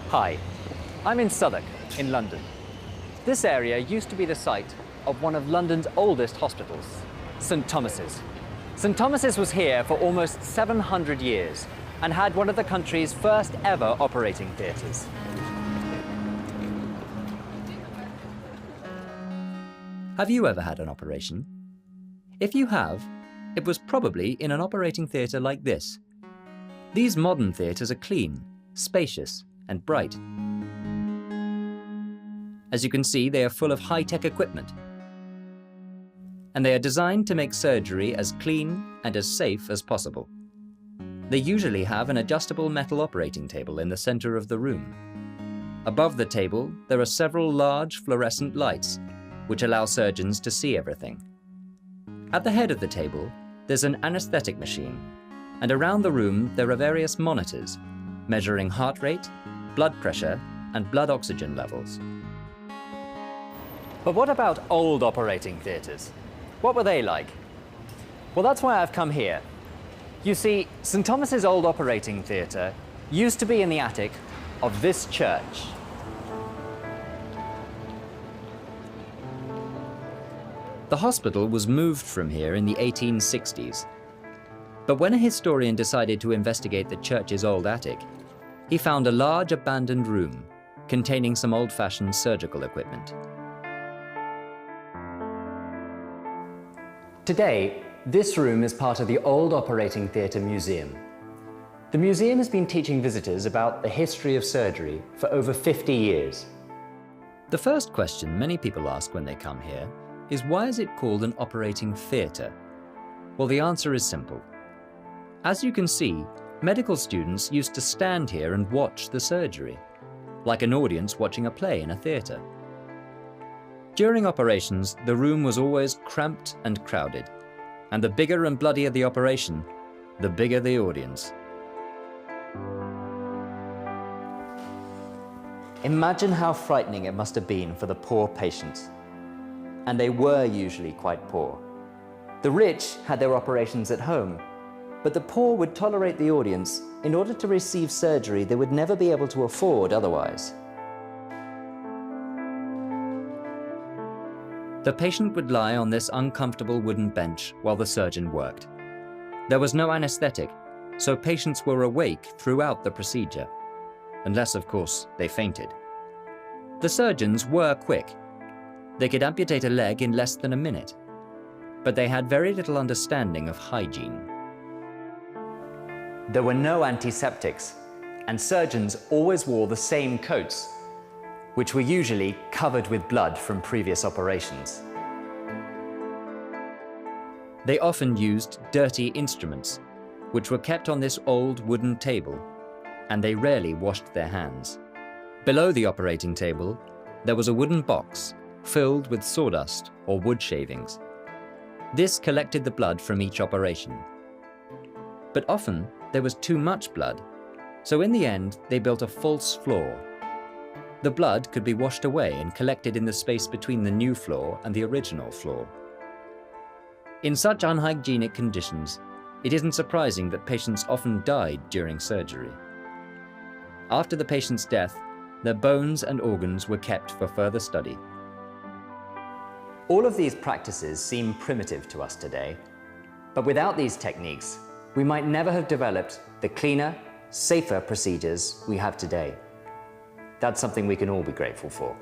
Hi, I'm in Southwark, in London. This area used to be the site of one of London's oldest hospitals, St Thomas's. St Thomas's was here for almost 700 years and had one of the country's first ever operating theatres. Have you ever had an operation? If you have, it was probably in an operating theatre like this. These modern theatres are clean, spacious, and bright. As you can see, they are full of high-tech equipment. And they are designed to make surgery as clean and as safe as possible. They usually have an adjustable metal operating table in the center of the room. Above the table, there are several large fluorescent lights, which allow surgeons to see everything. At the head of the table, there's an anesthetic machine, and around the room there are various monitors, measuring heart rate, blood pressure, and blood oxygen levels. But what about old operating theatres? What were they like? Well, that's why I've come here. You see, St Thomas's old operating theatre used to be in the attic of this church. The hospital was moved from here in the 1860s. But when a historian decided to investigate the church's old attic, he found a large abandoned room containing some old-fashioned surgical equipment. Today, this room is part of the Old Operating Theatre Museum. The museum has been teaching visitors about the history of surgery for over 50 years. The first question many people ask when they come here is, why is it called an operating theatre? Well, the answer is simple. As you can see, medical students used to stand here and watch the surgery, like an audience watching a play in a theatre. During operations, the room was always cramped and crowded, and the bigger and bloodier the operation, the bigger the audience. Imagine how frightening it must have been for the poor patients. And they were usually quite poor. The rich had their operations at home, but the poor would tolerate the audience in order to receive surgery they would never be able to afford otherwise. The patient would lie on this uncomfortable wooden bench while the surgeon worked. There was no anesthetic, so patients were awake throughout the procedure, unless, of course, they fainted. The surgeons were quick. They could amputate a leg in less than a minute, but they had very little understanding of hygiene. There were no antiseptics, and surgeons always wore the same coats, which were usually covered with blood from previous operations. They often used dirty instruments, which were kept on this old wooden table, and they rarely washed their hands. Below the operating table, there was a wooden box filled with sawdust or wood shavings. This collected the blood from each operation. But often there was too much blood, so in the end they built a false floor. The blood could be washed away and collected in the space between the new floor and the original floor. In such unhygienic conditions, it isn't surprising that patients often died during surgery. After the patient's death, their bones and organs were kept for further study. All of these practices seem primitive to us today, but without these techniques, we might never have developed the cleaner, safer procedures we have today. That's something we can all be grateful for.